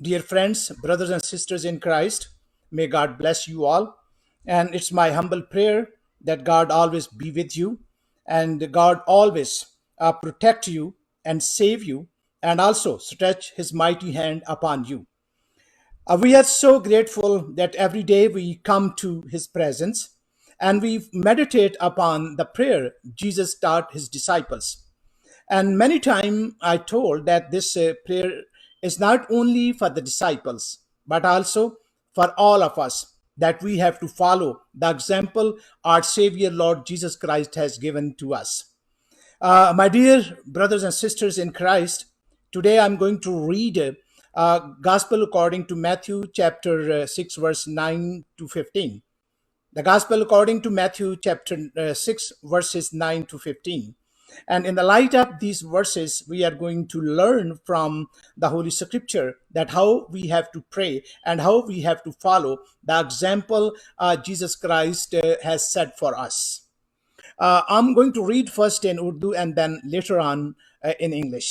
Dear friends, brothers and sisters in Christ, may God bless you all. And it's my humble prayer that God always be with you and God always protect you and save you and also stretch his mighty hand upon you. We are so grateful that every day we come to his presence and we meditate upon the prayer Jesus taught his disciples. And many times I told that this prayer is not only for the disciples, but also for all of us, that we have to follow the example our Savior Lord Jesus Christ has given to us. My dear brothers and sisters in Christ, today I'm going to read Gospel according to Matthew chapter 6 verse 9 to 15. The Gospel according to Matthew chapter 6 verses 9 to 15. And in the light of these verses, we are going to learn from the Holy Scripture that how we have to pray and how we have to follow the example Jesus Christ has set for us. I'm going to read first in Urdu and then later on in English.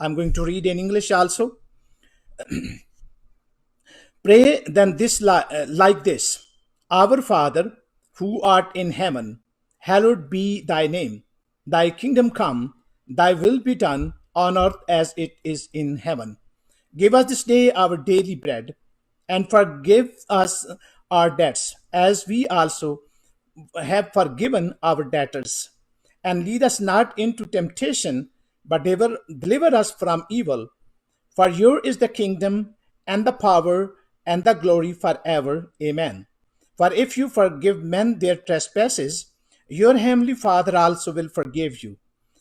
I'm going to read in English also. Pray then this like this: Our Father, who art in heaven, hallowed be thy name. Thy kingdom come, thy will be done on earth as it is in heaven. Give us this day our daily bread, and forgive us our debts, as we also have forgiven our debtors. And lead us not into temptation, but deliver us from evil. For yours is the kingdom, and the power, and the glory forever. Amen. For if you forgive men their trespasses, your heavenly Father also will forgive you.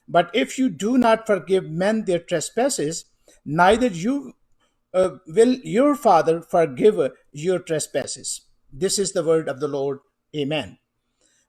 But if you do not forgive men their trespasses, neither will your Father forgive your trespasses. This is the word of the Lord. Amen.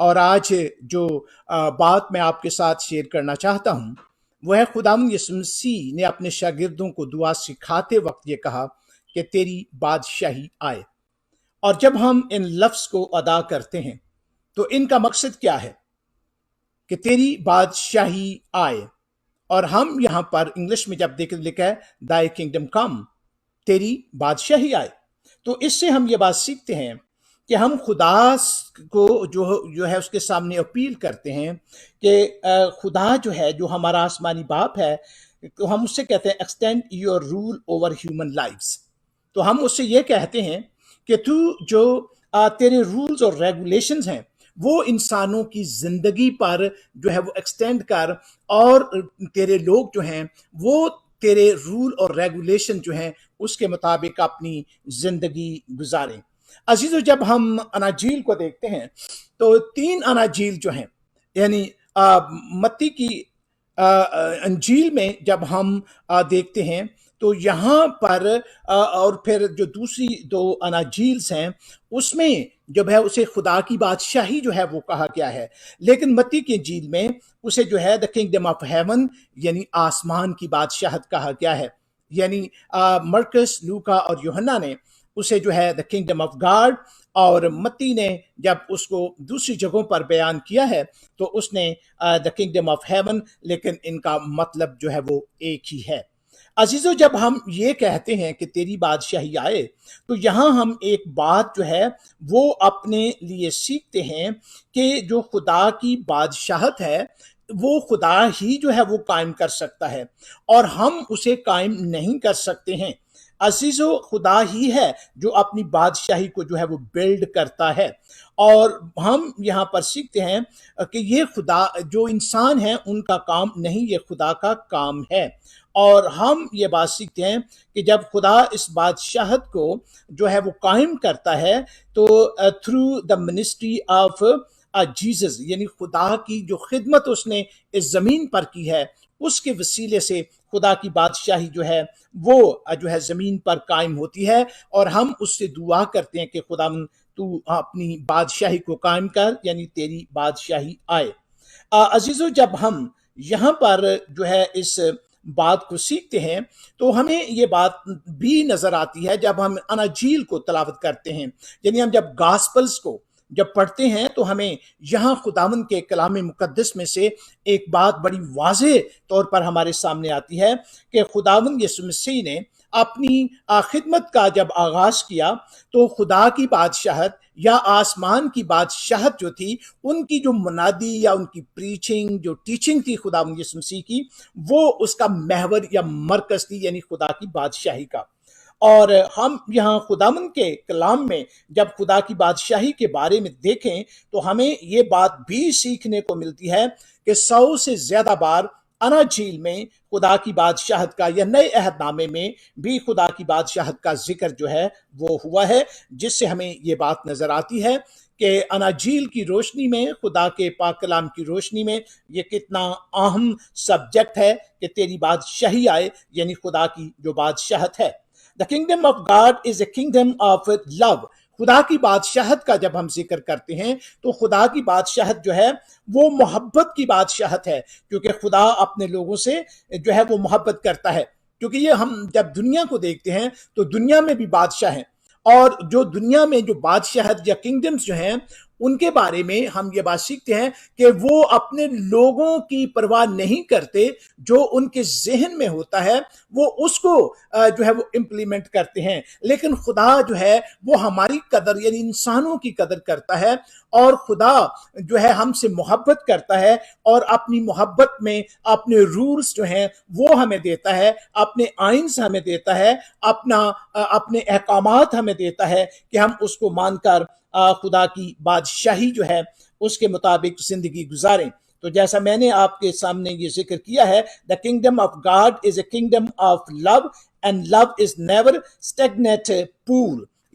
اور آج جو بات میں آپ کے ساتھ share کرنا چاہتا ہوں وہ ہے خداوند یسوع مسیح نے اپنے شاگردوں کو دعا سکھاتے وقت یہ کہا کہ تیری بادشاہی آئے۔ اور جب ہم ان لفظ کو ادا کرتے ہیں تو ان کا مقصد کیا ہے کہ تیری بادشاہی آئے، اور ہم یہاں پر انگلش میں جب دیکھ لکھا ہے thy kingdom come، تیری بادشاہی آئے، تو اس سے ہم یہ بات سیکھتے ہیں کہ ہم خدا کو جو ہے اس کے سامنے اپیل کرتے ہیں کہ خدا جو ہے، جو ہمارا آسمانی باپ ہے، تو ہم اس سے کہتے ہیں extend your role over human lives. تو ہم اس سے یہ کہتے ہیں کہ تو جو تیرے رولز اور ریگولیشنز ہیں وہ انسانوں کی زندگی پر جو ہے وہ ایکسٹینڈ کر، اور تیرے لوگ جو ہیں وہ تیرے رول اور ریگولیشن جو ہیں اس کے مطابق اپنی زندگی گزاریں۔ عزیزو، جب ہم اناجیل کو دیکھتے ہیں تو 3 اناجیل جو ہیں، یعنی متی کی انجیل میں جب ہم دیکھتے ہیں تو یہاں پر اور پھر جو دوسری 2 اناجیلز ہیں اس میں جب ہے اسے خدا کی بادشاہی جو ہے وہ کہا گیا ہے، لیکن متی کی انجیل میں اسے جو ہے دا کنگڈم آف ہیون یعنی آسمان کی بادشاہت کہا گیا ہے۔ یعنی مرکس، لوکا اور یوحنا نے اسے جو ہے دا کنگڈم آف گاڈ، اور متی نے جب اس کو دوسری جگہوں پر بیان کیا ہے تو اس نے دا کنگڈم آف ہیون، لیکن ان کا مطلب جو ہے وہ ایک ہی ہے۔ عزیزو، جب ہم یہ کہتے ہیں کہ تیری بادشاہی آئے تو یہاں ہم ایک بات جو ہے وہ اپنے لیے سیکھتے ہیں کہ جو خدا کی بادشاہت ہے وہ خدا ہی جو ہے وہ قائم کر سکتا ہے، اور ہم اسے قائم نہیں کر سکتے ہیں۔ عزیزو، خدا ہی ہے جو اپنی بادشاہی کو جو ہے وہ بلڈ کرتا ہے، اور ہم یہاں پر سیکھتے ہیں کہ یہ خدا، جو انسان ہیں ان کا کام نہیں، یہ خدا کا کام ہے۔ اور ہم یہ بات سیکھتے ہیں کہ جب خدا اس بادشاہت کو جو ہے وہ قائم کرتا ہے تو through the ministry of Jesus, یعنی خدا کی جو خدمت اس نے اس زمین پر کی ہے اس کے وسیلے سے خدا کی بادشاہی جو ہے وہ جو ہے زمین پر قائم ہوتی ہے، اور ہم اس سے دعا کرتے ہیں کہ خدا تو اپنی بادشاہی کو قائم کر، یعنی تیری بادشاہی آئے۔ عزیزو، جب ہم یہاں پر جو ہے اس بات کو سیکھتے ہیں تو ہمیں یہ بات بھی نظر آتی ہے جب ہم اناجیل کو تلاوت کرتے ہیں، یعنی ہم جب گاسپلز کو جب پڑھتے ہیں تو ہمیں یہاں خداوند کے کلام مقدس میں سے ایک بات بڑی واضح طور پر ہمارے سامنے آتی ہے کہ خداوند یسوع مسیح نے اپنی خدمت کا جب آغاز کیا تو خدا کی بادشاہت یا آسمان کی بادشاہت جو تھی، ان کی جو منادی یا ان کی پریچنگ، جو ٹیچنگ تھی خداوند یسوع مسیح کی، وہ اس کا محور یا مرکز تھی، یعنی خدا کی بادشاہی کا۔ اور ہم یہاں خداوند کے کلام میں جب خدا کی بادشاہی کے بارے میں دیکھیں تو ہمیں یہ بات بھی سیکھنے کو ملتی ہے کہ 100 سے زیادہ بار اناجیل میں خدا کی بادشاہت کا یا نئے عہد نامے میں بھی خدا کی بادشاہت کا ذکر جو ہے وہ ہوا ہے، جس سے ہمیں یہ بات نظر آتی ہے کہ اناجیل کی روشنی میں، خدا کے پاک کلام کی روشنی میں یہ کتنا اہم سبجیکٹ ہے کہ تیری بادشاہی آئے، یعنی خدا کی جو بادشاہت ہے۔ The kingdom of God is a kingdom of love۔ خدا کی بادشاہت کا جب ہم ذکر کرتے ہیں تو خدا کی بادشاہت جو ہے وہ محبت کی بادشاہت ہے، کیونکہ خدا اپنے لوگوں سے جو ہے وہ محبت کرتا ہے۔ کیونکہ یہ ہم جب دنیا کو دیکھتے ہیں تو دنیا میں بھی بادشاہ ہیں، اور جو دنیا میں جو بادشاہت یا کنگڈمز جو ہیں ان کے بارے میں ہم یہ بات سیکھتے ہیں کہ وہ اپنے لوگوں کی پرواہ نہیں کرتے، جو ان کے ذہن میں ہوتا ہے وہ اس کو جو ہے وہ امپلیمنٹ کرتے ہیں، لیکن خدا جو ہے وہ ہماری قدر، یعنی انسانوں کی قدر کرتا ہے، اور خدا جو ہے ہم سے محبت کرتا ہے، اور اپنی محبت میں اپنے رولز جو ہیں وہ ہمیں دیتا ہے، اپنے آئینز ہمیں دیتا ہے، اپنے احکامات ہمیں دیتا ہے کہ ہم اس کو مان کر خدا کی بادشاہی جو ہے اس کے مطابق زندگی گزاریں۔ تو جیسا میں نے آپ کے سامنے یہ ذکر کیا ہے، the kingdom of God is a kingdom of love and love is never stagnant pool۔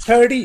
30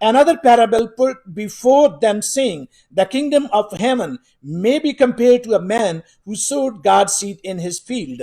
Another parable put before them saying, the kingdom of heaven may be compared to a man who sowed God's seed in his field।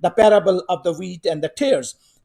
the parable of the wheat and the tares।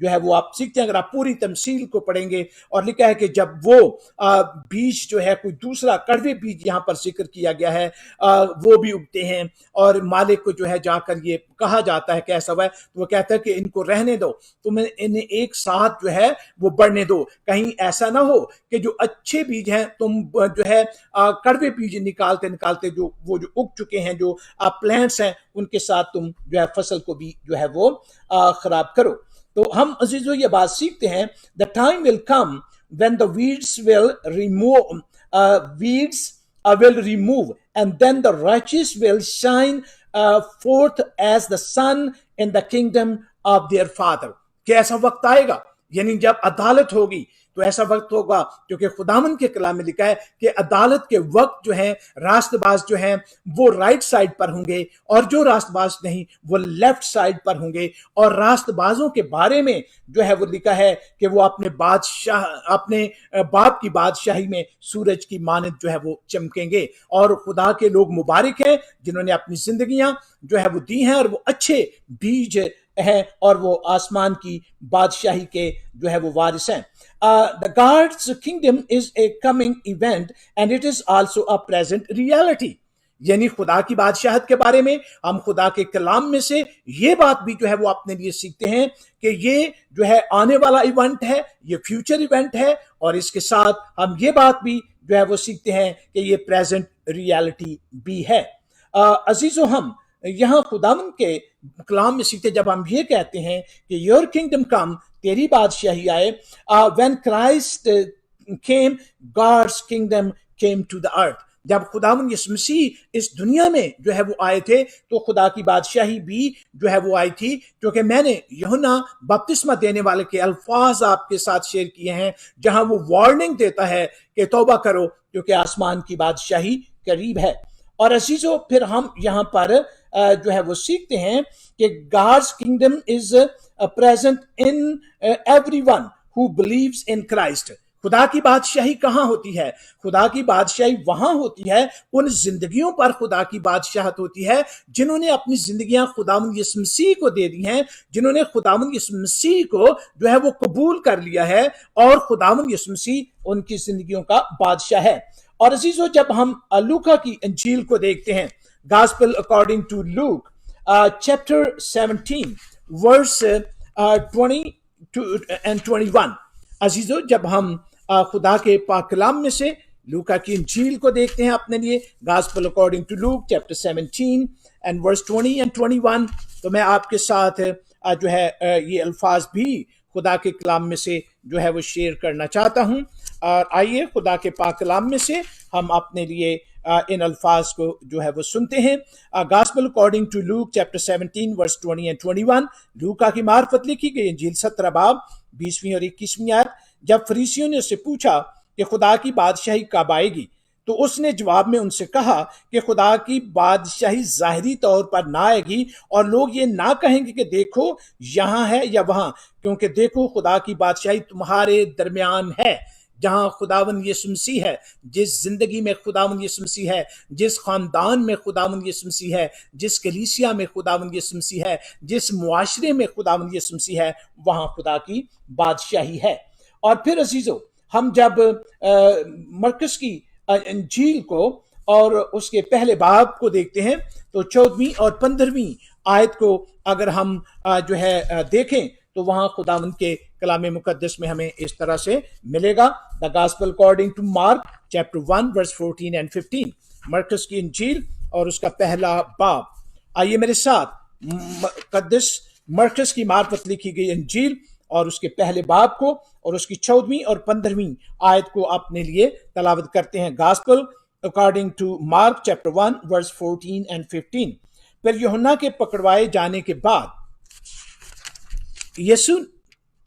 جو ہے وہ آپ سیکھتے ہیں. اگر آپ پوری تمثیل کو پڑھیں گے, اور لکھا ہے کہ جب وہ بیج جو ہے کوئی دوسرا کڑوے بیج یہاں پر ذکر کیا گیا ہے, وہ بھی اگتے ہیں, اور مالک کو جو ہے جا کر یہ کہا جاتا ہے کہ ایسا ہوا ہے, تو وہ کہتا ہے کہ ان کو رہنے دو, تم انہیں ایک ساتھ جو ہے وہ بڑھنے دو, کہیں ایسا نہ ہو کہ جو اچھے بیج ہیں تم جو ہے کڑوے بیج نکالتے جو وہ جو اگ چکے ہیں جو پلانٹس ہیں ان کے ساتھ تم جو ہے فصل کو بھی جو ہے وہ خراب کرو. تو ہم عزیزو یہ بات سیکھتے ہیں, the time will come when the weeds will remove and then the righteous will shine forth as the sun in the kingdom of their father. کہ ایسا وقت آئے گا, یعنی جب عدالت ہوگی تو ایسا وقت ہوگا, کیونکہ خداوند کے کلام میں لکھا ہے کہ عدالت کے وقت جو ہیں راست باز جو ہیں وہ رائٹ سائڈ پر ہوں گے, اور جو راست باز نہیں وہ لیفٹ سائڈ پر ہوں گے. اور راست بازوں کے بارے میں جو ہے وہ لکھا ہے کہ وہ اپنے باپ کی بادشاہی میں سورج کی مانند جو ہے وہ چمکیں گے. اور خدا کے لوگ مبارک ہیں جنہوں نے اپنی زندگیاں جو ہے وہ دی ہیں, اور وہ اچھے بیج ہیں, اور وہ آسمان کی بادشاہی کے جو ہے وہ وارث ہیں. The God's kingdom is a coming event and it is also a present reality. یعنی خدا کی بادشاہت کے بارے میں ہم خدا کے کلام میں سے یہ بات بھی جو ہے وہ اپنے لیے سیکھتے ہیں کہ یہ جو ہے آنے والا ایونٹ ہے, یہ فیوچر ایونٹ ہے, اور اس کے ساتھ ہم یہ بات بھی جو ہے وہ سیکھتے ہیں کہ یہ پریزنٹ ریالٹی بھی ہے. عزیزو, ہم یہاں خداوند کے کلام میں سیکھتے جب ہم یہ کہتے ہیں کہ یور کنگڈم کم, تیری بادشاہی آئے. when Christ came, God's kingdom came to the earth. جب خداوند یسوع مسیح اس دنیا میں جو ہے وہ آئے تھے تو خدا کی بادشاہی بھی جو ہے وہ آئی تھی. کیونکہ میں نے یوحنا بپتسمہ دینے والے کے الفاظ آپ کے ساتھ شیئر کیے ہیں جہاں وہ وارننگ دیتا ہے کہ توبہ کرو کیونکہ آسمان کی بادشاہی قریب ہے. اور عزیزو, پھر ہم یہاں پر جو ہے وہ سیکھتے ہیں کہ God's kingdom is present in everyone who believes in Christ. خدا کی بادشاہی کہاں ہوتی ہے؟ خدا کی بادشاہی وہاں ہوتی ہے, ان زندگیوں پر خدا کی بادشاہت ہوتی ہے جنہوں نے اپنی زندگیاں خداوند یسوع مسیح کو دے دی ہیں, جنہوں نے خداوند یسوع مسیح کو جو ہے وہ قبول کر لیا ہے, اور خداوند یسوع مسیح ان کی زندگیوں کا بادشاہ ہے. اور عزیزو, جب ہم لوکا کی انجیل کو دیکھتے ہیں, Gospel according to Luke, chapter 17, verse 20 and 21. عزیزو, جب ہم خدا کے پاک کلام میں سے لوکا کی انجیل کو دیکھتے ہیں اپنے لیے, Gospel according to Luke, chapter 17 and verse 20 and 21, تو میں آپ کے ساتھ جو ہے یہ الفاظ بھی خدا کے کلام میں سے جو ہے وہ شیئر کرنا چاہتا ہوں. اور آئیے خدا کے پاک کلام میں سے ہم اپنے لیے ان الفاظ کو جو ہے وہ سنتے ہیں. Gospel according to Luke, chapter 17, verse 20 and 21. لوکا کی معرفت لکھی گئی انجیل 17 باب 20ویں اور 21ویں آیت. جب فریسیوں نے اسے پوچھا کہ خدا کی بادشاہی کب آئے گی, تو اس نے جواب میں ان سے کہا کہ خدا کی بادشاہی ظاہری طور پر نہ آئے گی, اور لوگ یہ نہ کہیں گے کہ دیکھو یہاں ہے یا وہاں, کیونکہ دیکھو خدا کی بادشاہی تمہارے درمیان ہے. جہاں خداوند یسوع مسیح ہے, جس زندگی میں خداوند یسوع مسیح ہے, جس خاندان میں خداوند یسوع مسیح ہے, جس کلیسیا میں خداوند یسوع مسیح ہے, جس معاشرے میں خداوند یسوع مسیح ہے, وہاں خدا کی بادشاہی ہے. اور پھر عزیزو, ہم جب مرکز کی انجیل کو اور اس کے پہلے باب کو دیکھتے ہیں تو 14ویں اور 15ویں آیت کو اگر ہم جو ہے دیکھیں تو وہاں خداوند کے کلام مقدس میں ہمیں اس طرح سے ملے گا. The Gospel according to Mark, chapter 1, verse 14 and 15. مرکز کی انجیل اور اس کا پہلا باب. آئیے میرے ساتھ مقدس مرکز کی معرفت لکھی گئی انجیل اور اس کے پہلے باب کو اور اس کی 14ویں اور 15ویں آیت کو اپنے لیے تلاوت کرتے ہیں. Gospel according to Mark, chapter 1, verse 14 and 15. پھر یوحنا کے پکڑوائے جانے کے بعد یسوع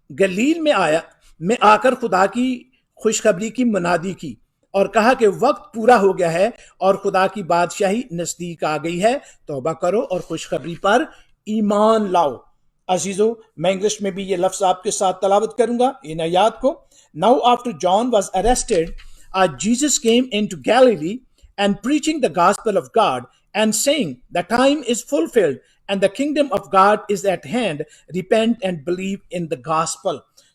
گلیل میں آ کر خدا کی خوشخبری کی منادی کی اور کہا کہ وقت پورا ہو گیا ہے اور خدا کی بادشاہی نزدیک آ گئی ہے, توبہ کرو اور خوشخبری پر ایمان لاؤ. عزیزو, میں انگلش میں بھی یہ لفظ آپ کے ساتھ تلاوت کروں گا ان آیات کو. Now after John was arrested, Jesus came into Galilee and preaching the gospel of God and saying, the time is fulfilled and the kingdom of God is at hand. Repent and believe in the gospel.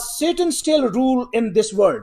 Satan still rule in this world,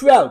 12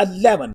11,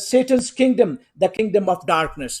Satan's kingdom, the kingdom of darkness।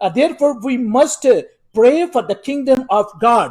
therefore we must pray for the kingdom of God,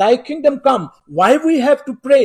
thy kingdom come। why we have to pray,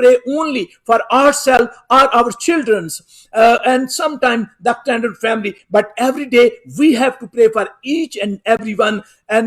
pray only for ourselves or our children's and sometimes the extended family, but every day we have to pray for each and everyone। and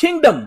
kingdom।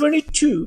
22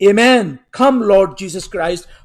Amen. Come Lord Jesus Christ.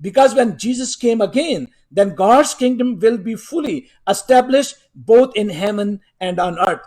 because when Jesus came again, then God's kingdom will be fully established both in heaven and on earth.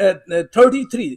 33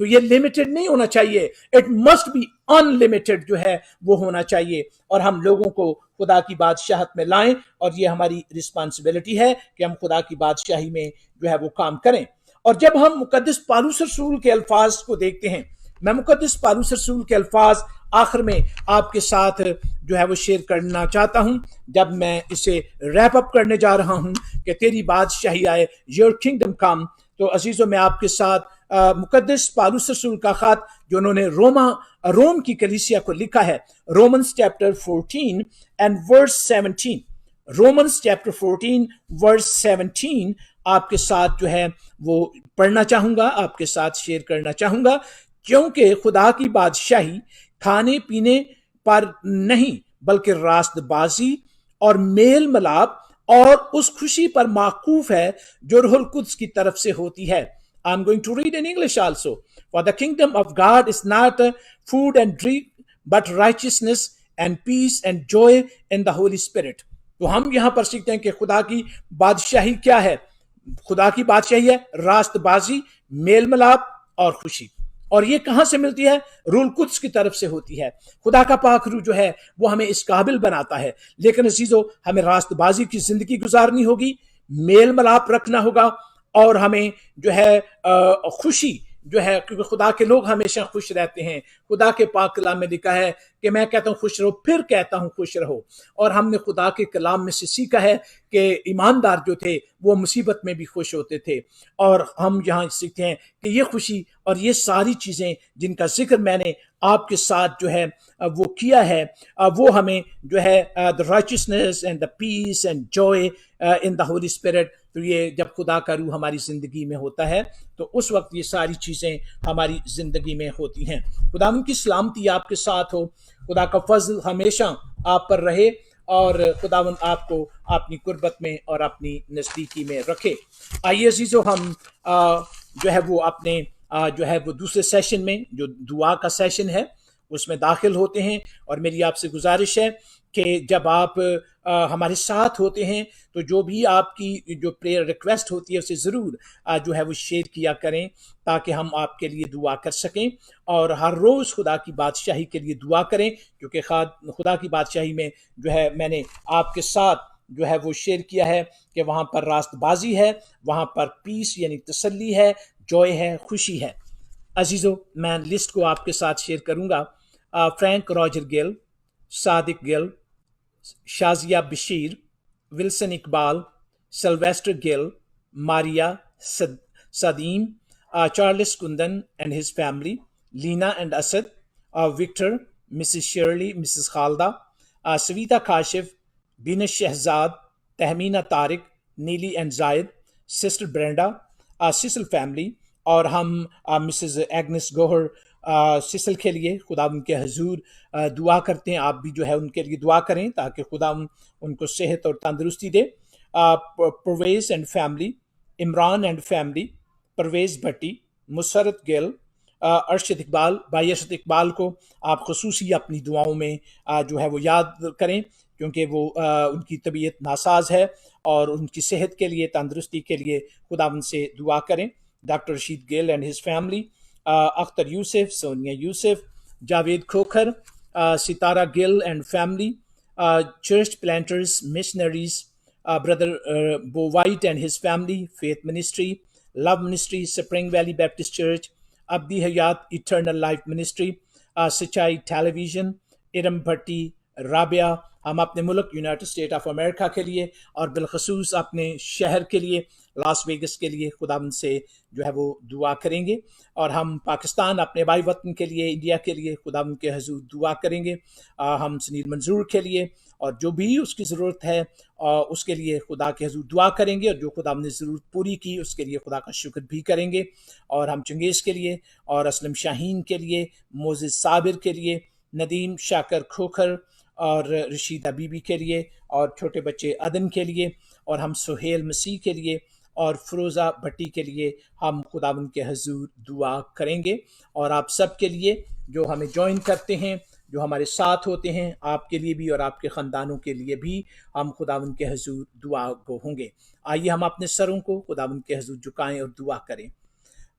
تو یہ limited نہیں ہونا چاہیے، it must be unlimited جو ہے وہ ہونا چاہیے، اور ہم لوگوں کو خدا کی بادشاہت میں لائیں، اور یہ ہماری رسپانسبلٹی ہے کہ ہم خدا کی بادشاہی میں جو ہے وہ کام کریں۔ اور جب ہم مقدس پالوس رسول کے الفاظ کو دیکھتے ہیں، میں مقدس پالوس رسول کے الفاظ آخر میں آپ کے ساتھ جو ہے وہ شیئر کرنا چاہتا ہوں، جب میں اسے ریپ اپ کرنے جا رہا ہوں کہ تیری بادشاہی آئے، یور کنگڈم کم۔ تو عزیزوں میں آپ کے ساتھ مقدس پالوس رسول کا خط جو انہوں نے روم کی کلیسیا کو لکھا ہے، Romans chapter 14 and verse 17، Romans chapter 14 verse 17 آپ کے ساتھ جو ہے وہ پڑھنا چاہوں گا، آپ کے ساتھ شیئر کرنا چاہوں گا، کیونکہ خدا کی بادشاہی کھانے پینے پر نہیں بلکہ راست بازی اور میل ملاپ اور اس خوشی پر موقوف ہے جو روح القدس کی طرف سے ہوتی ہے۔ I'm going to read in English also. For the kingdom of God is not food and drink, but righteousness and peace and joy in the Holy Spirit. تو ہم یہاں پر سیکھتے ہیں کہ خدا کی بادشاہی کیا ہے۔ خدا کی بادشاہی ہے راست بازی، میل ملاپ اور خوشی، اور یہ کہاں سے ملتی ہے؟ روح القدس کی طرف سے ہوتی ہے۔ خدا کا پاک روح جو ہے وہ ہمیں اس قابل بناتا ہے، لیکن عزیزو ہمیں راست بازی کی زندگی گزارنی ہوگی، میل ملاپ رکھنا ہوگا، اور ہمیں جو ہے خوشی جو ہے، کیونکہ خدا کے لوگ ہمیشہ خوش رہتے ہیں۔ خدا کے پاک کلام میں لکھا ہے کہ میں کہتا ہوں خوش رہو، پھر کہتا ہوں خوش رہو، اور ہم نے خدا کے کلام میں سے سیکھا ہے کہ ایماندار جو تھے وہ مصیبت میں بھی خوش ہوتے تھے، اور ہم یہاں سیکھتے ہیں کہ یہ خوشی اور یہ ساری چیزیں جن کا ذکر میں نے آپ کے ساتھ جو ہے وہ کیا ہے، وہ ہمیں جو ہے the righteousness and the peace and joy in the Holy Spirit، تو یہ جب خدا کا روح ہماری زندگی میں ہوتا ہے تو اس وقت یہ ساری چیزیں ہماری زندگی میں ہوتی ہیں۔ خدا ان کی سلامتی آپ کے ساتھ ہو، خدا کا فضل ہمیشہ آپ پر رہے، اور خداوند آپ کو اپنی قربت میں اور اپنی نزدیکی میں رکھے۔ آئیے عزیزو، ہم جو ہے وہ اپنے جو ہے وہ دوسرے سیشن میں، جو دعا کا سیشن ہے، اس میں داخل ہوتے ہیں، اور میری آپ سے گزارش ہے کہ جب آپ ہمارے ساتھ ہوتے ہیں تو جو بھی آپ کی جو پریئر ریکویسٹ ہوتی ہے اسے ضرور جو ہے وہ شیئر کیا کریں، تاکہ ہم آپ کے لیے دعا کر سکیں، اور ہر روز خدا کی بادشاہی کے لیے دعا کریں، کیونکہ خدا کی بادشاہی میں جو ہے میں نے آپ کے ساتھ جو ہے وہ شیئر کیا ہے کہ وہاں پر راست بازی ہے، وہاں پر پیس یعنی تسلی ہے، جوائے ہے، خوشی ہے۔ عزیزو میں لسٹ کو آپ کے ساتھ شیئر کروں گا۔ Frank Roger Gill, Sadiq Gill, Shazia Bashir, Wilson Iqbal, Sylvester Gill, Maria Sadeem, Charles Kundan and his family, Lena and Asad, Victor, Mrs Shirley, Mrs Khalida, Savita Kashif, Benish Shahzad, Tahmina Tariq, Nelly and زائد، سسٹر برینڈا، سسل فیملی، اور ہم مسز ایگنس گوہر سسل کے لیے خدا ان کے حضور دعا کرتے ہیں۔ آپ بھی جو ہے ان کے لیے دعا کریں تاکہ خدا ان کو صحت اور تندرستی دے۔ Parvez and family, Imran and family, Parvez Bhatti, Musarrat Gill, Arshad Iqbal, بھائی ارشد اقبال کو آپ خصوصی اپنی دعاؤں میں جو ہے وہ یاد کریں، کیونکہ وہ ان کی طبیعت ناساز ہے، اور ان کی صحت کے لیے، تندرستی کے لیے خدا ان سے دعا کریں۔ Doctor Rashid Gill and his family, Akhtar Yousuf, Sonia Yousuf, Javed Khokhar, Sitara Gill and family, church planters, missionaries, brother Bo White and his family, Faith Ministry, Love Ministry, Spring Valley Baptist Church, ابدی حیات Eternal Life Ministry, Sachai television, Iram Bhatti, Rabia. ہم اپنے ملک یونائٹڈ اسٹیٹ آف امریکہ کے لیے، اور بالخصوص اپنے شہر کے لیے، لاس ویگس کے لیے خدا ان سے جو ہے وہ دعا کریں گے، اور ہم پاکستان اپنے بھائی وطن کے لیے، انڈیا کے لیے خدا ان کے حضور دعا کریں گے۔ ہم سنیل منظور کے لیے اور جو بھی اس کی ضرورت ہے اس کے لیے خدا کے حضور دعا کریں گے، اور جو خدا نے ضرورت پوری کی اس کے لیے خدا کا شکر بھی کریں گے۔ اور ہم چنگیز کے لیے، اور اسلم شاہین کے لیے، موزز صابر کے لیے، ندیم شاکر کھوکھر اور رشیدہ بی بی کے لیے، اور چھوٹے بچے عدن کے لیے، اور ہم سہیل مسیح کے لیے اور فروزہ بھٹی کے لیے ہم خداوند کے حضور دعا کریں گے۔ اور آپ سب کے لیے جو ہمیں جوائن کرتے ہیں، جو ہمارے ساتھ ہوتے ہیں، آپ کے لیے بھی اور آپ کے خاندانوں کے لیے بھی ہم خداوند کے حضور دعا گو ہوں گے۔ آئیے ہم اپنے سروں کو خداوند کے حضور جھکائیں اور دعا کریں۔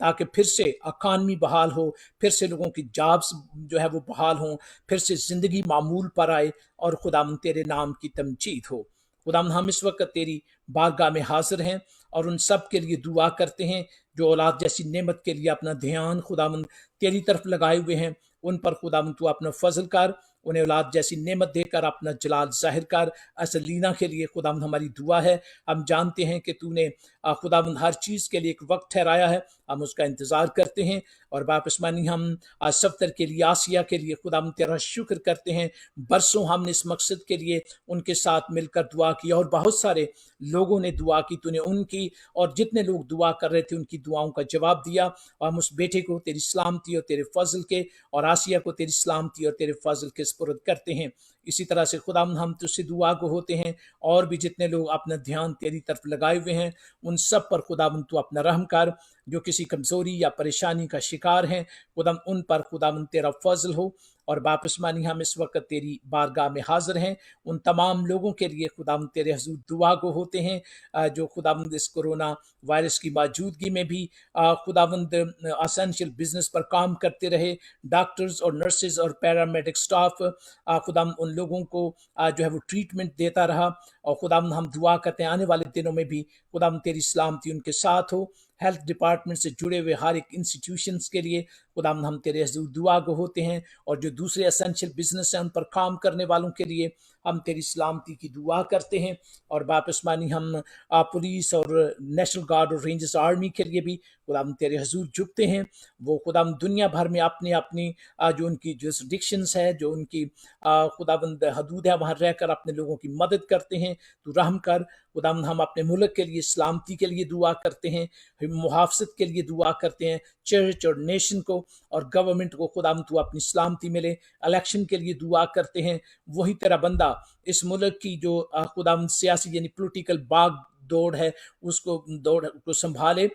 تاکہ پھر سے اکانمی بحال ہو، پھر سے لوگوں کی جابس جو ہے وہ بحال ہوں، پھر سے زندگی معمول پر آئے، اور خداوند تیرے نام کی تمجید ہو۔ خداوند ہم اس وقت تیری بارگاہ میں حاضر ہیں اور ان سب کے لیے دعا کرتے ہیں جو اولاد جیسی نعمت کے لیے اپنا دھیان خداوند تیری طرف لگائے ہوئے ہیں۔ ان پر خداوند تو اپنا فضل کر، انہیں اولاد جیسی نعمت دے کر اپنا جلال ظاہر کر۔ اسلینا کے لیے خداوند ہماری دعا ہے، ہم جانتے ہیں کہ تو نے خداوند ہر چیز کے لیے ایک وقت ٹھہرایا ہے، ہم اس کا انتظار کرتے ہیں۔ اور باپ اسمانی ہم سفتر کے لیے، آسیہ کے لیے خداوند تیرا شکر کرتے ہیں، برسوں ہم نے اس مقصد کے لیے ان کے ساتھ مل کر دعا کی، اور بہت سارے لوگوں نے دعا کی، تو نے ان کی اور جتنے لوگ دعا کر رہے تھے ان کی دعاؤں کا جواب دیا، اور ہم اس بیٹے کو تیری سلامتی اور تیرے فضل کے، اور آسیہ کو تیری سلامتی اور تیرے فضل کے سپرد کرتے ہیں۔ اسی طرح سے خداوند ہم تجھ سے دعا کو ہوتے ہیں، اور بھی جتنے لوگ اپنا دھیان تیری طرف لگائے ہوئے ہیں ان سب پر خداوند تو اپنا رحم کر، جو کسی کمزوری یا پریشانی کا شکار ہیں خداوند ان پر خداوند تیرا فضل ہو۔ اور باپ اسمانی ہم اس وقت تیری بارگاہ میں حاضر ہیں، ان تمام لوگوں کے لیے خداوند تیرے حضور دعا کو ہوتے ہیں جو خداوند اس کورونا وائرس کی موجودگی میں بھی خداوند اسینشیل بزنس پر کام کرتے رہے، ڈاکٹرز اور نرسز اور پیرامیڈک سٹاف خداوند ان لوگوں کو جو ہے وہ ٹریٹمنٹ دیتا رہا، اور خداوند ہم دعا کرتے ہیں آنے والے دنوں میں بھی خداوند تیری سلامتی ان کے ساتھ ہو۔ ہیلتھ ڈپارٹمنٹ سے جڑے ہوئے ہر ایک انسٹیٹیوشنز کے لیے خداوند ہم تیرے حضور دعا کو ہوتے ہیں، اور جو دوسرے اسینشیل بزنس ہیں ان پر کام کرنے والوں کے لیے ہم تیری سلامتی کی دعا کرتے ہیں۔ اور باپ اسمانی ہم پولیس اور نیشنل گارڈ اور رینجرز آرمی کے لیے بھی خداوند تیرے حضور جھکتے ہیں۔ وہ خداوند دنیا بھر میں اپنی اپنی جو ان کی جورسڈکشنز ہے، جو ان کی خداوند حدود ہے، وہاں رہ کر اپنے لوگوں کی مدد کرتے ہیں، تو رحم کر۔ خداوند ہم اپنے ملک کے لیے سلامتی کے لیے دعا کرتے ہیں، محافظت کے لیے دعا کرتے ہیں، چرچ اور نیشن کو اور گورنمنٹ کو خداوند تو اپنی سلامتی ملے۔ الیکشن کے لیے دعا کرتے ہیں، وہی تیرا بندہ اس ملک کی جو خداوند سیاسی یعنی پولیٹیکل باغ دوڑ ہے اس کو دوڑ کو سنبھالے،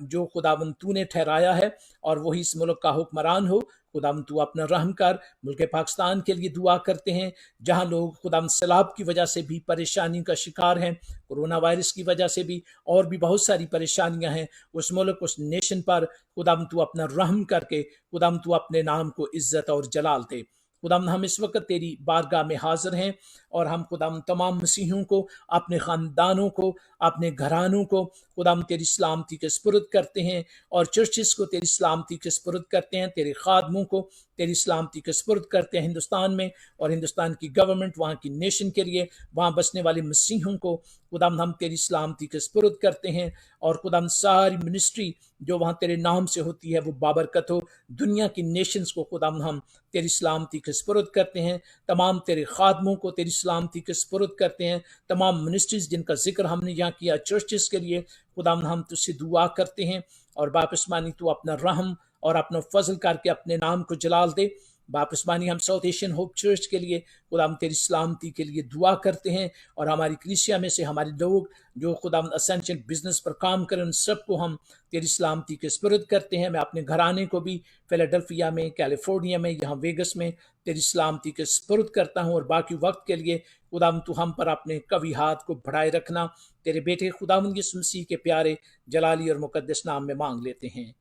جو خداوند تو نے ٹھہرایا ہے، اور وہی اس ملک کا حکمران ہو۔ خداوند تو اپنا رحم کر۔ ملک پاکستان کے لیے دعا کرتے ہیں، جہاں لوگ خداوند سیلاب کی وجہ سے بھی پریشانی کا شکار ہیں، کورونا وائرس کی وجہ سے بھی، اور بھی بہت ساری پریشانیاں ہیں اس ملک اس نیشن پر۔ خداوند تو اپنا رحم کر کے خداوند تو اپنے نام کو عزت اور جلال دے۔ خداوند ہم اس وقت تیری بارگاہ میں حاضر ہیں، اور ہم خداوند تمام مسیحوں کو، اپنے خاندانوں کو، اپنے گھرانوں کو خداوند تیری سلامتی کے سپرد کرتے ہیں، اور چرچز کو تیری سلامتی کے سپرد کرتے ہیں، تیرے خادموں کو تیری سلامتی کے سپرد کرتے ہیں ہندوستان میں، اور ہندوستان کی گورنمنٹ، وہاں کی نیشن کے لیے، وہاں بسنے والے مسیحوں کو خداوند ہم تیری سلامتی کے سپرد کرتے ہیں، اور خداوند ساری منسٹری جو وہاں تیرے نام سے ہوتی ہے وہ بابرکت ہو۔ دنیا کی نیشنز کو خداوند ہم تیری سلامتی کے سپرد کرتے ہیں، تمام تیرے خادموں کو تیری سلامتی کے سپرد کرتے ہیں، تمام منسٹریز جن کا ذکر ہم نے یہاں کیا، چرچز کے لیے خداوند ہم تجھ سے دعا کرتے ہیں۔ اور باپ اسمانی تو اپنا رحم اور اپنا فضل کر کے اپنے نام کو جلال دے۔ باپ اسمانی ہم ساؤتھ ایشین ہوپ چرچ کے لیے خداوند تیری سلامتی کے لیے دعا کرتے ہیں، اور ہماری کلیسیا میں سے ہمارے لوگ جو خداوند اسینشیل بزنس پر کام کریں ان سب کو ہم تیری سلامتی کے سپرد کرتے ہیں۔ میں اپنے گھرانے کو بھی فیلاڈلفیا میں، کیلیفورنیا میں، یہاں ویگس میں تیری سلامتی کے سپرد کرتا ہوں، اور باقی وقت کے لیے خداوند تو ہم پر اپنے قوی ہاتھ کو بڑھائے رکھنا۔ تیرے بیٹے خداوند یسوع مسیح کے پیارے جلالی اور مقدس نام میں مانگ لیتے ہیں،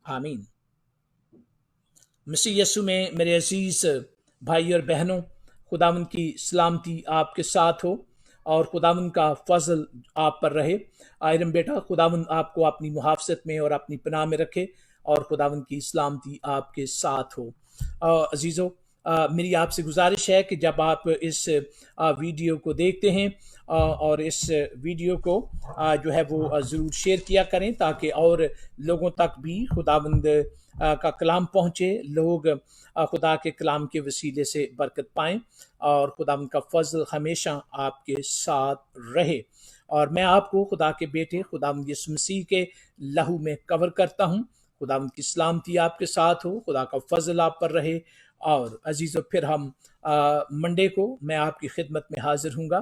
آمین۔ مسیح یسوع میں میرے عزیز بھائی اور بہنوں، خداوند کی سلامتی آپ کے ساتھ ہو، اور خداوند کا فضل آپ پر رہے۔ آئرم بیٹا، خداوند آپ کو اپنی محافظت میں اور اپنی پناہ میں رکھے، اور خداوند کی سلامتی آپ کے ساتھ ہو۔ عزیزو، میری آپ سے گزارش ہے کہ جب آپ اس ویڈیو کو دیکھتے ہیں اور اس ویڈیو کو جو ہے وہ ضرور شیئر کیا کریں، تاکہ اور لوگوں تک بھی خداوند کا کلام پہنچے، لوگ خدا کے کلام کے وسیلے سے برکت پائیں، اور خداوند کا فضل ہمیشہ آپ کے ساتھ رہے۔ اور میں آپ کو خدا کے بیٹے خداوند یسوع مسیح کے لہو میں کور کرتا ہوں۔ خداوند کی سلامتی آپ کے ساتھ ہو، خدا کا فضل آپ پر رہے۔ اور عزیزو، پھر ہم منڈے کو میں آپ کی خدمت میں حاضر ہوں گا،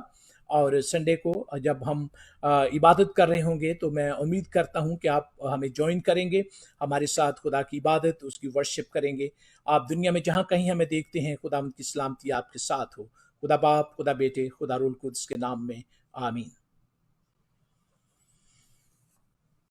اور سنڈے کو جب ہم عبادت کر رہے ہوں گے تو میں امید کرتا ہوں کہ آپ ہمیں جوائن کریں گے، ہمارے ساتھ خدا کی عبادت، اس کی ورشپ کریں گے۔ آپ دنیا میں جہاں کہیں ہمیں دیکھتے ہیں، خدا کی سلامتی آپ کے ساتھ ہو۔ خدا باپ، خدا بیٹے، خدا روح القدس کے نام میں، آمین۔